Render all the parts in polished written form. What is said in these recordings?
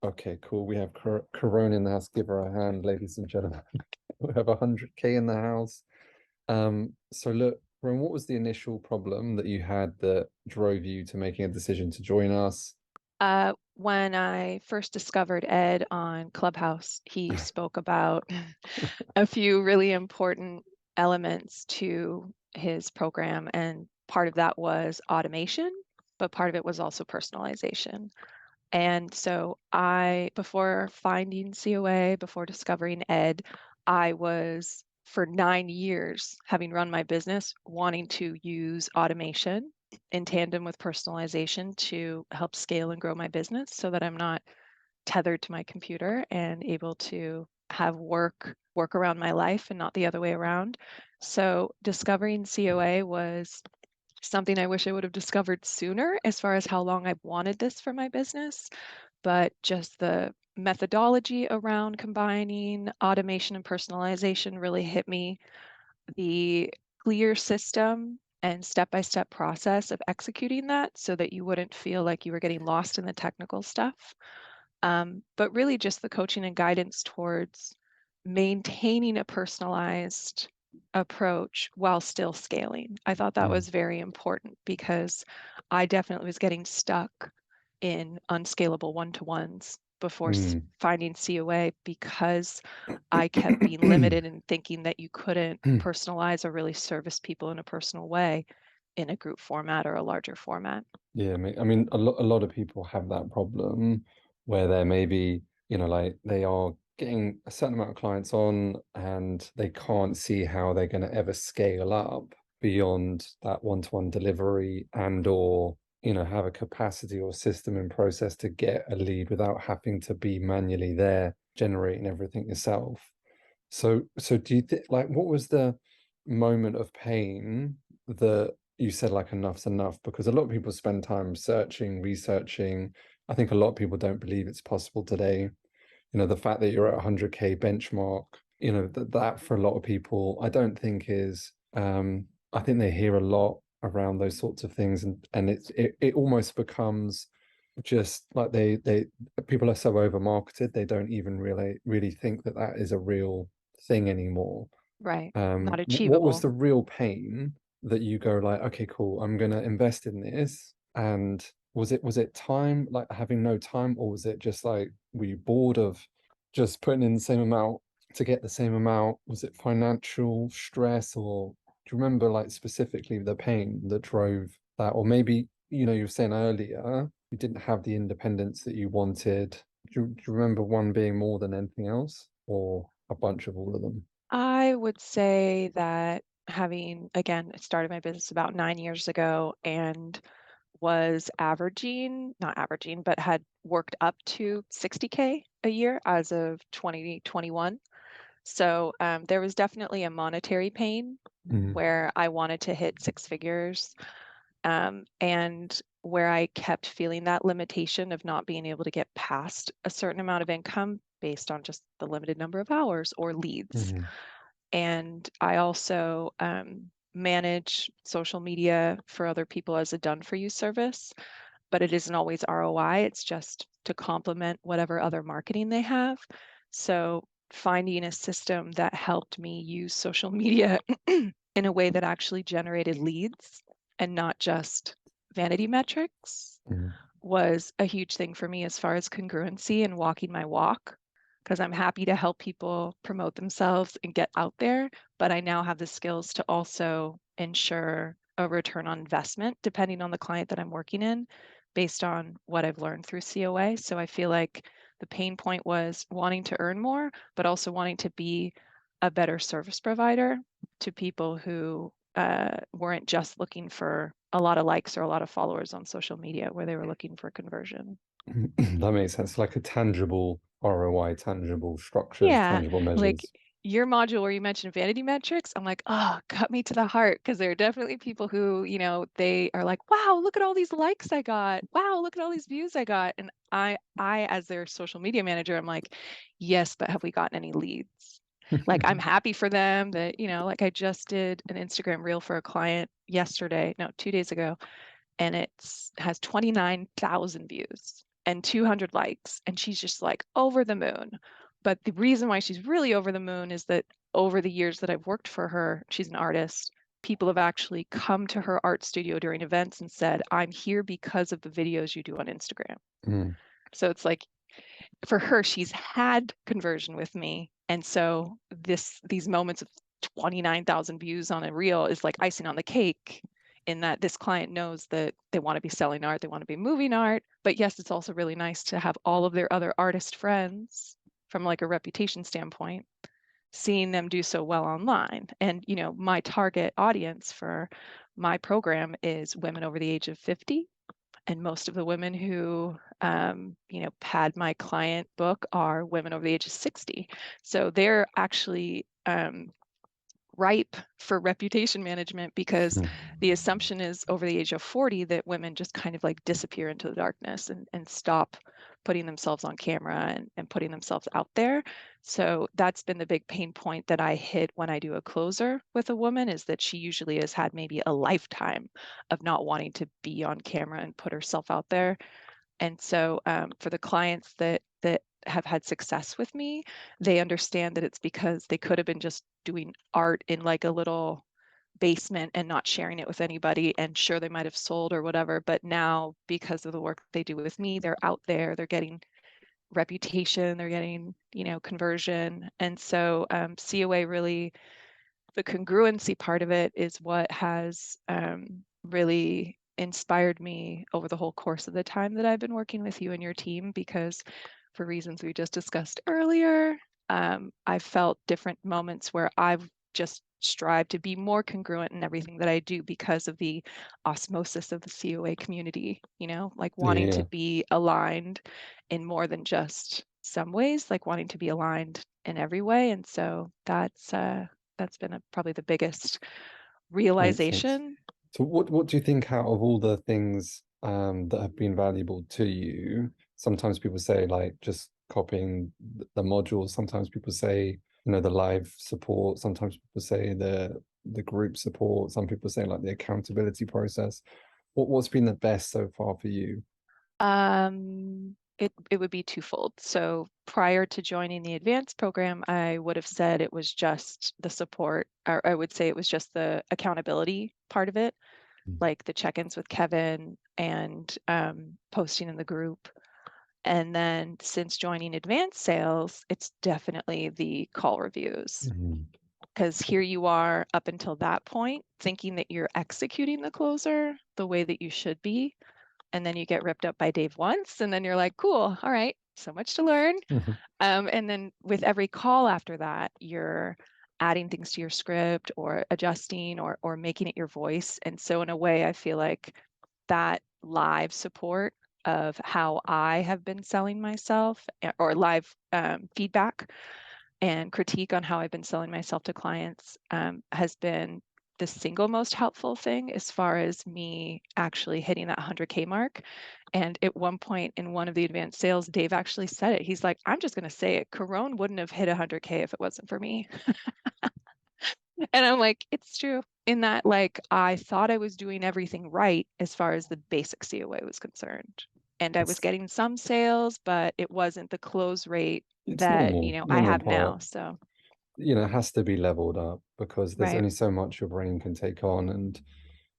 Okay, cool. We have Coron in the house. Give her a hand, ladies and gentlemen. We have 100K in the house. So look, Coron, what was the initial problem that you had that drove you to making a decision to join us? When I first discovered Ed on Clubhouse, he spoke about a few really important elements to his program, and part of that was automation, but part of it was also personalization. And so before finding COA, before discovering Ed, I was for 9 years, having run my business, wanting to use automation in tandem with personalization to help scale and grow my business so that I'm not tethered to my computer and able to have work around my life and not the other way around. So discovering COA was something I wish I would have discovered sooner as far as how long I've wanted this for my business, but just the methodology around combining automation and personalization really hit me. The clear system and step-by-step process of executing that so that you wouldn't feel like you were getting lost in the technical stuff. But really just the coaching and guidance towards maintaining a personalized approach while still scaling. I thought that Mm, was very important because I definitely was getting stuck in unscalable one-to-ones before mm. finding COA because I kept being limited and thinking that you couldn't personalize or really service people in a personal way in a group format or a larger format. Yeah, I mean, a lot of people have that problem where they're maybe, like they are getting a certain amount of clients on and they can't see how they're going to ever scale up beyond that one-to-one delivery and or, have a capacity or system and process to get a lead without having to be manually there generating everything yourself. So do you think like what was the moment of pain that you said like enough's enough? Because a lot of people spend time searching, researching. I think a lot of people don't believe it's possible today. The fact that you're at 100K benchmark, that for a lot of people, I don't think is I think they hear a lot around those sorts of things and it almost becomes just like they people are so over marketed they don't even really think that that is a real thing anymore. Right. Not What was achievable. the real pain that you go like, okay, cool, I'm gonna invest in this? And was it time, like having no time, or was it just like were you bored of just putting in the same amount to get the same amount? Was it financial stress, or do you remember like specifically the pain that drove that? Or maybe, you were saying earlier you didn't have the independence that you wanted. Do you remember one being more than anything else, or a bunch of all of them? I would say that having, again, started my business about 9 years ago and was averaging, not averaging, but had worked up to 60K a year as of 2021. So there was definitely a monetary pain Mm, where I wanted to hit six figures, and where I kept feeling that limitation of not being able to get past a certain amount of income based on just the limited number of hours or leads. mm, And I also manage social media for other people as a done for you service, but it isn't always ROI. It's just to complement whatever other marketing they have. So finding a system that helped me use social media in a way that actually generated leads and not just vanity metrics mm. was a huge thing for me as far as congruency and walking my walk. Because I'm happy to help people promote themselves and get out there, but I now have the skills to also ensure a return on investment depending on the client that I'm working in based on what I've learned through COA. So I feel like the pain point was wanting to earn more, but also wanting to be a better service provider to people who weren't just looking for a lot of likes or a lot of followers on social media, where they were looking for conversion. That makes sense. Like a tangible ROI, tangible structures, Yeah, tangible like measures. your module where you mentioned vanity metrics, I'm like, oh, cut me to the heart because there are definitely people who, they are like, wow, look at all these likes I got. Wow, look at all these views I got. And I, as their social media manager, I'm like, yes, but have we gotten any leads? Like, I'm happy for them that, like I just did an Instagram reel for a client yesterday, no, 2 days ago, and it's has 29,000 views. and 200 likes. And she's just like over the moon. But the reason why she's really over the moon is that over the years that I've worked for her, she's an artist. People have actually come to her art studio during events and said, I'm here because of the videos you do on Instagram. Mm. So it's like for her, she's had conversion with me. And so these moments of 29,000 views on a reel is like icing on the cake in that this client knows that they want to be selling art, they want to be moving art. But yes, it's also really nice to have all of their other artist friends from like a reputation standpoint, seeing them do so well online. And, my target audience for my program is women over the age of 50, and most of the women who had my client book are women over the age of 60. So they're actually ripe for reputation management because the assumption is over the age of 40 that women just kind of like disappear into the darkness and stop putting themselves on camera and putting themselves out there. So that's been the big pain point that I hit when I do a closer with a woman, is that she usually has had maybe a lifetime of not wanting to be on camera and put herself out there. And so for the clients that have had success with me, they understand that it's because they could have been just doing art in like a little basement and not sharing it with anybody. And sure, they might have sold or whatever, but now because of the work they do with me, they're out there, they're getting reputation, they're getting, conversion. And so COA really, the congruency part of it is what has really inspired me over the whole course of the time that I've been working with you and your team, because for reasons we just discussed earlier, I've felt different moments where I've just strived to be more congruent in everything that I do because of the osmosis of the COA community, like wanting to Yeah, be aligned in more than just some ways, like wanting to be aligned in every way. And so that's been probably the biggest makes sense. realization. So what do you think out of all the things that have been valuable to you? Sometimes people say like just copying the modules. Sometimes people say, the live support. Sometimes people say the group support. Some people say like the accountability process. What's been the best so far for you? It would be twofold. So prior to joining the advanced program, I would have said it was just the support, or I would say it was just the accountability part of it, like the check-ins with Kevin and posting in the group. And then since joining advanced sales, it's definitely the call reviews. Mhm. Because here you are up until that point thinking that you're executing the closer the way that you should be. And then you get ripped up by Dave once, and then you're like, cool, all right, so much to learn. Mhm. And then with every call after that, you're adding things to your script or adjusting or making it your voice. And so in a way, I feel like that live support of how I have been selling myself, or live feedback and critique on how I've been selling myself to clients has been the single most helpful thing as far as me actually hitting that 100K mark. And at one point in one of the advanced sales, Dave actually said it. He's like, I'm just going to say it. Coron wouldn't have hit 100K if it wasn't for me. And I'm like, it's true. In that, like, I thought I was doing everything right as far as the basic COA was concerned. And I was It's getting some sales, but it wasn't the close rate it's that, I normal have part. now. So, It has to be leveled up because there's right. only so much your brain can take on. And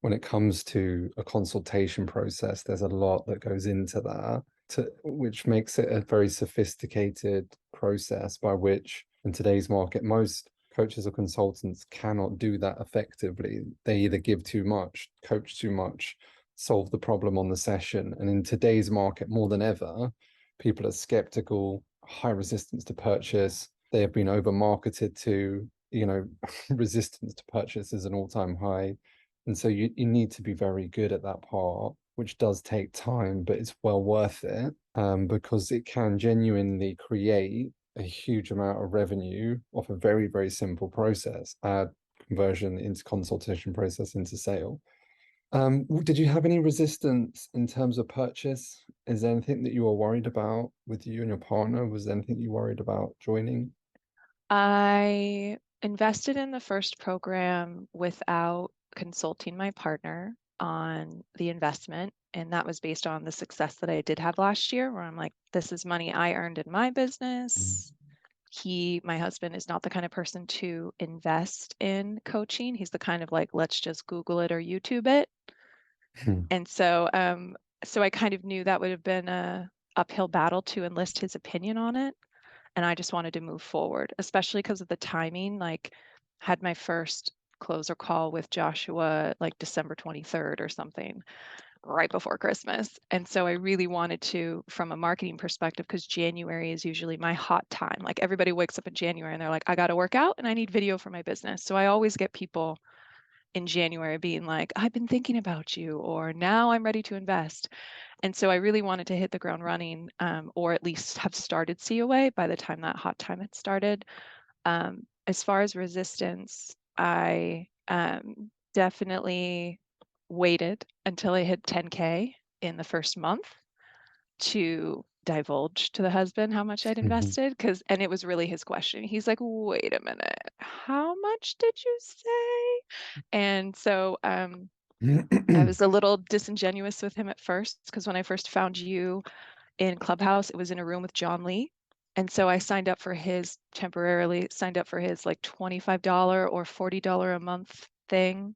when it comes to a consultation process, there's a lot that goes into that, which makes it a very sophisticated process by which, in today's market, most coaches or consultants cannot do that effectively. They either give too much, coach too much, solve the problem on the session. And in today's market, more than ever, people are skeptical, high resistance to purchase. They have been over marketed to, resistance to purchase is an all-time high. And so you need to be very good at that part, which does take time, but it's well worth it, because it can genuinely create a huge amount of revenue off a very, very simple process, add conversion into consultation process into sale. Did you have any resistance in terms of purchase? Is there anything that you were worried about with you and your partner? Was there anything you worried about joining? I invested in the first program without consulting my partner on the investment. And that was based on the success that I did have last year, where I'm like, this is money I earned in my business. My husband is not the kind of person to invest in coaching. He's the kind of like, let's just Google it or YouTube it. And so I kind of knew that would have been a uphill battle to enlist his opinion on it. And I just wanted to move forward, especially because of the timing. Like, had my first closer call with Joshua like December 23rd or something, right before Christmas. And so I really wanted to, from a marketing perspective, because January is usually my hot time. Like, everybody wakes up in January and they're like, I got to work out and I need video for my business. So I always get people in January being like, I've been thinking about you, or now I'm ready to invest. And so I really wanted to hit the ground running, or at least have started COA by the time that hot time had started. As far as resistance, I definitely waited until I hit 10K in the first month to divulge to the husband how much I'd invested, and it was really his question. He's like, wait a minute, how much did you say? And so I was a little disingenuous with him at first, because when I first found you in Clubhouse, it was in a room with John Lee. And so I temporarily signed up for his like $25 or $40 a month thing.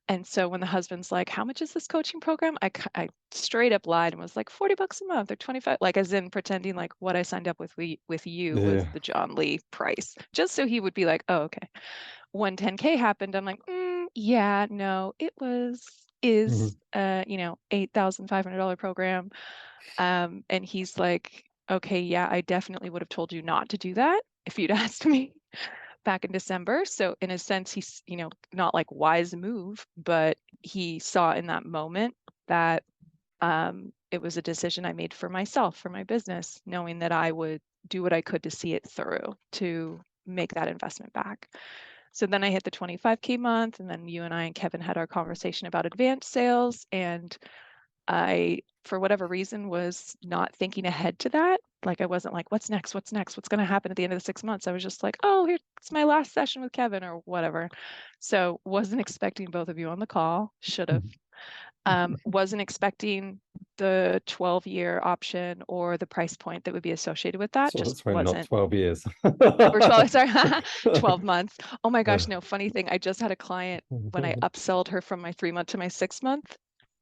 And so when the husband's like, how much is this coaching program? I straight up lied and was like, $40 a month or 25, like as in pretending like what I signed up with you was Yeah. the John Lee price, just so he would be like, oh, okay. When 10K happened, I'm like, yeah, no, is $8,500 program. And he's like, okay, yeah, I definitely would have told you not to do that if you'd asked me back in December. So in a sense, he's, not like wise move, but he saw in that moment that it was a decision I made for myself, for my business, knowing that I would do what I could to see it through, to make that investment back. So then I hit the 25K month, and then you and I and Kevin had our conversation about advanced sales. And I, for whatever reason, was not thinking ahead to that. Like, I wasn't like, what's next? What's next? What's going to happen at the end of the 6 months? I was just like, oh, here's my last session with Kevin or whatever. So wasn't expecting both of you on the call. Should have. Wasn't expecting the 12-year option or the price point that would be associated with that. So Just that's right, not wasn't. 12 years. Or 12, sorry, 12 months. Oh my gosh, no, funny thing. I just had a client when I upsold her from my 3 month to my 6 month.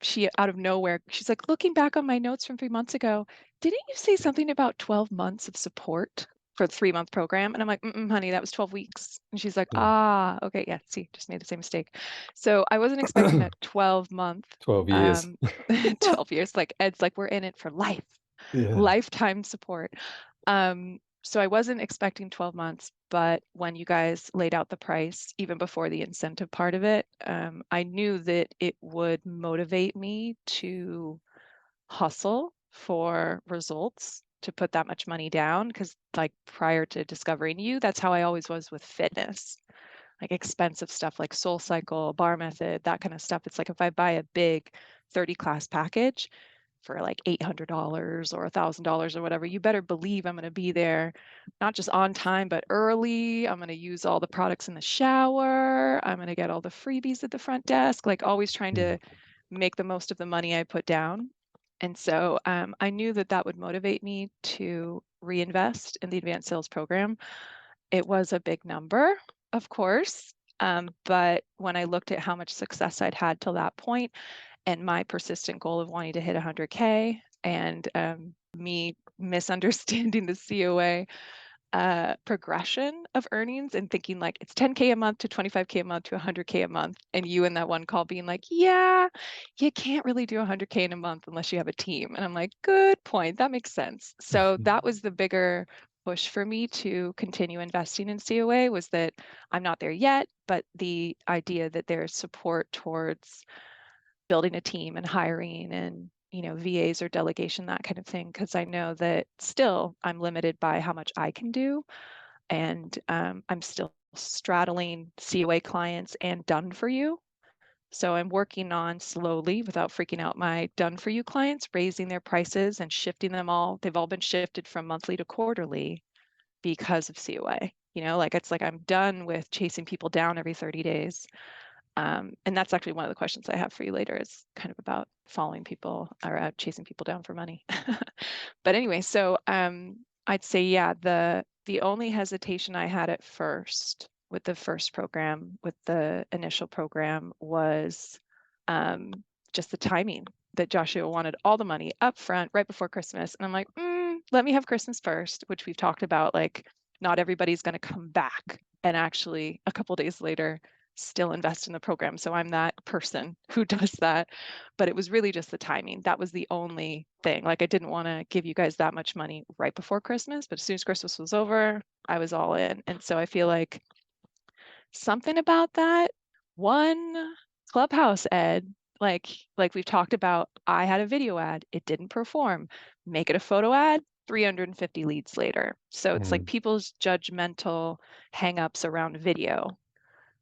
She, out of nowhere, she's like, looking back on my notes from 3 months ago, didn't you say something about 12 months of support for the 3 month program? And I'm like, honey, that was 12 weeks. And she's like, ah, okay, yeah, see, just made the same mistake. So I wasn't expecting a 12-month, 12 years. 12 years. Like Ed's like, we're in it for life, Yeah. lifetime support. So I wasn't expecting 12 months, but when you guys laid out the price, even before the incentive part of it, I knew that it would motivate me to hustle for results, to put that much money down. Because, like, prior to discovering you, that's how I always was with fitness, like expensive stuff like Soul Cycle, Bar Method, that kind of stuff. It's like if I buy a big 30 class package for like $800 or $1,000 or whatever, you better believe I'm going to be there, not just on time, but early. I'm going to use all the products in the shower. I'm going to get all the freebies at the front desk, like always trying to make the most of the money I put down. And so I knew that that would motivate me to reinvest in the advanced sales program. It was a big number, of course. But when I looked at how much success I'd had till that point, and my persistent goal of wanting to hit 100K, and me misunderstanding the COA progression of earnings and thinking like it's 10K a month to 25K a month to 100K a month, and you in that one call being like, yeah, you can't really do 100K in a month unless you have a team. And I'm like, good point, that makes sense. So that was the bigger push for me to continue investing in COA, was that I'm not there yet, but the idea that there's support towards building a team and hiring and VAs or delegation, that kind of thing, because I know that still I'm limited by how much I can do, and I'm still straddling COA clients and done for you. So I'm working on slowly, without freaking out, my done for you clients, raising their prices and shifting them all. They've all been shifted from monthly to quarterly because of COA. Like, it's like I'm done with chasing people down every 30 days. And that's actually one of the questions I have for you later is kind of about following people or chasing people down for money. But anyway, so I'd say, yeah, the only hesitation I had at first with the first program, with the initial program, was um, just the timing that Joshua wanted all the money up front right before Christmas. And I'm like, let me have Christmas first, which we've talked about. Like, not everybody's going to come back and actually a couple days later still invest in the program. So I'm that person who does that. But it was really just the timing. That was the only thing. Like, I didn't want to give you guys that much money right before Christmas, but as soon as Christmas was over, I was all in. And so I feel like something about that one Clubhouse Ed, like we've talked about, I had a video ad, it didn't perform. Make it a photo ad, 350 leads later. So it's like Mm, people's judgmental hangups around video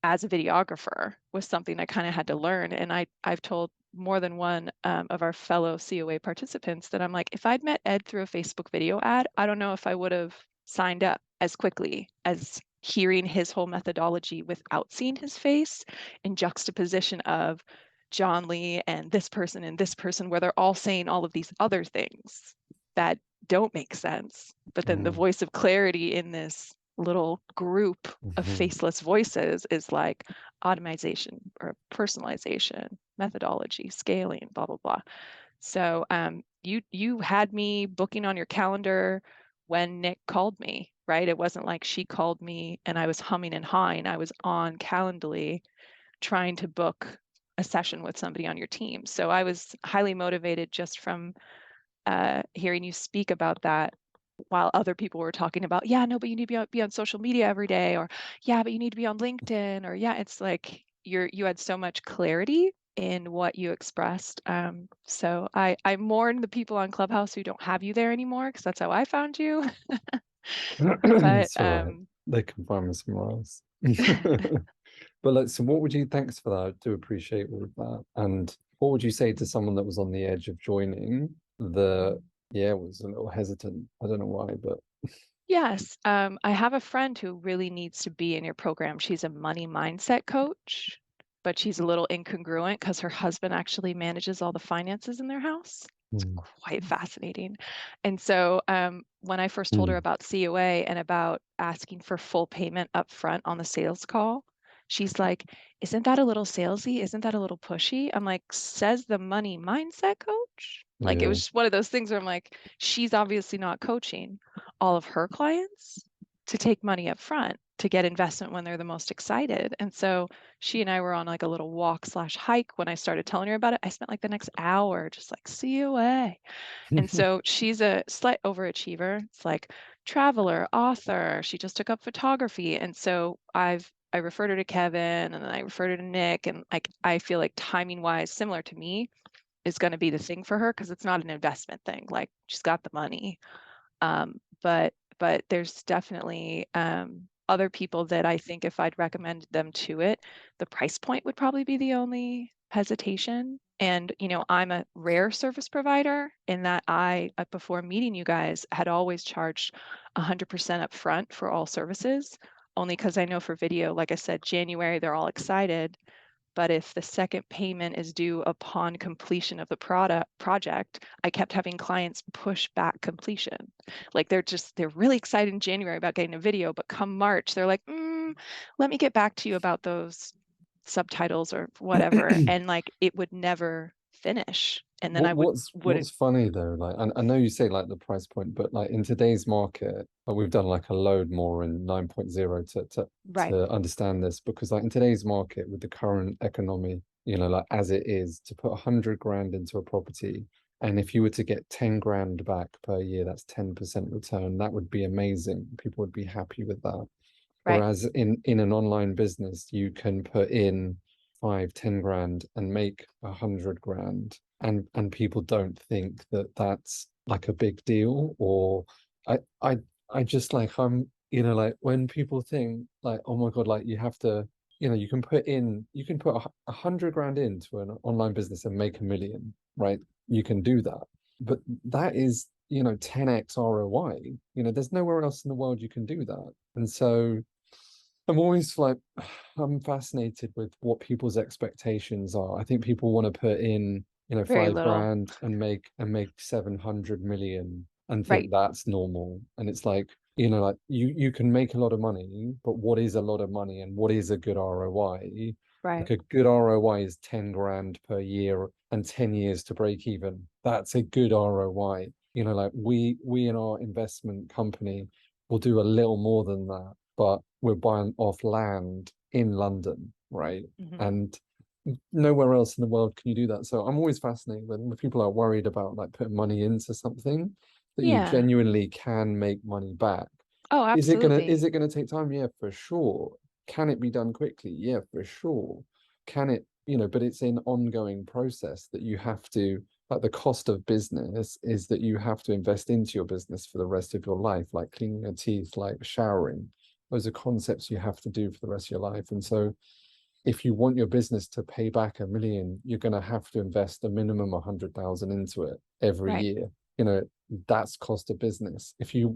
as a videographer was something I kind of had to learn. And I've told more than one of our fellow COA participants that I'm like, if I'd met Ed through a Facebook video ad, I don't know if I would have signed up as quickly as hearing his whole methodology without seeing his face in juxtaposition of John Lee and this person, where they're all saying all of these other things that don't make sense. But then the mm, voice of clarity in this little group of mhm, faceless voices is like automation or personalization, methodology, scaling, blah, blah, blah. So you had me booking on your calendar when Nick called me, right? It wasn't like she called me and I was humming and hawing. I was on Calendly trying to book a session with somebody on your team. So I was highly motivated just from hearing you speak about that while other people were talking about, yeah, no, but you need to be on social media every day, or yeah, but you need to be on LinkedIn, or yeah, it's like you had so much clarity in what you expressed. So I mourn the people on Clubhouse who don't have you there anymore because that's how I found you. But It's all right. They can find me somewhere else. But like, so what would you, thanks for that. I do appreciate all of that. And what would you say to someone that was on the edge of joining yeah, was a little hesitant. I don't know why, but yes, I have a friend who really needs to be in your program. She's a money mindset coach, but she's a little incongruent because her husband actually manages all the finances in their house. It's mm, quite fascinating. And so when I first told her mm, about COA and about asking for full payment up front on the sales call, she's like, isn't that a little salesy? Isn't that a little pushy? I'm like, says the money mindset coach? Like it yeah. was just one of those things where I'm like, she's obviously not coaching all of her clients to take money up front to get investment when they're the most excited. And so she and I were on like a little walk slash hike when I started telling her about it. I spent like the next hour just like COA. And so she's a slight overachiever. It's like traveler, author. She just took up photography. And so I referred her to Kevin and then I referred her to Nick. And like I feel like timing wise, similar to me, is going to be the thing for her because it's not an investment thing. Like she's got the money. But there's definitely other people that I think if I'd recommended them to it, the price point would probably be the only hesitation. And I'm a rare service provider in that I, before meeting you guys, had always charged 100% up front for all services, only because I know for video, like I said, January, they're all excited. But if the second payment is due upon completion of the project, I kept having clients push back completion. Like they're really excited in January about getting a video, but come March, they're like, let me get back to you about those subtitles or whatever. And like it would never finish. And then I would What's funny though, like I know you say like the price point, but like in today's market, like we've done like a load more in 9.0 right, to understand this because like in today's market with the current economy, like as it is, to put 100 grand into a property, and if you were to get 10 grand back per year, that's 10% return. That would be amazing. People would be happy with that. right, Whereas in an online business, you can put in 5, 10 grand and make 100 grand, and people don't think that that's like a big deal. Or I I I just like like when people think like, oh my God, like you have to, you can put 100 grand into an online business and make 1 million, right? You can do that, but that is 10x ROI. There's nowhere else in the world you can do that. And so I'm always like, I'm fascinated with what people's expectations are. I think people want to put in, Very five little. grand and make 700 million and Right. think that's normal. And it's like, like you can make a lot of money, but what is a lot of money and what is a good ROI? Right. Like a good ROI is 10 grand per year and 10 years to break even. That's a good ROI. Like we in our investment company will do a little more than that, but we're buying off land in London, right? Hmm. And nowhere else in the world can you do that. So I'm always fascinated when people are worried about like putting money into something that you Yeah. genuinely can make money back. Oh, Is absolutely. it gonna take time? Yeah, for sure. Can it be done quickly? Yeah, for sure. Can it, but it's an ongoing process that you have to, like the cost of business is that you have to invest into your business for the rest of your life, like cleaning your teeth, like showering. Those are concepts you have to do for the rest of your life. And so if you want your business to pay back 1 million, you're going to have to invest a minimum 100,000 into it every Right. year. You know, that's cost of business. If you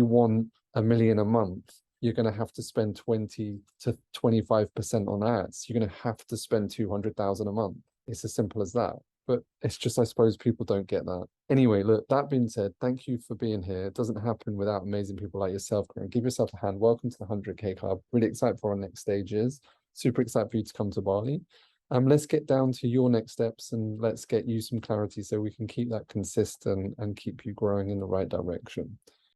want 1 million a month, you're going to have to spend 20 to 25% on ads. You're going to have to spend 200,000 a month. It's as simple as that. But it's just, I suppose people don't get that. Anyway, look, that being said, thank you for being here. It doesn't happen without amazing people like yourself, Corinne. Give yourself a hand. Welcome to the 100K Club. Really excited for our next stages. Super excited for you to come to Bali. Let's get down to your next steps and let's get you some clarity so we can keep that consistent and keep you growing in the right direction.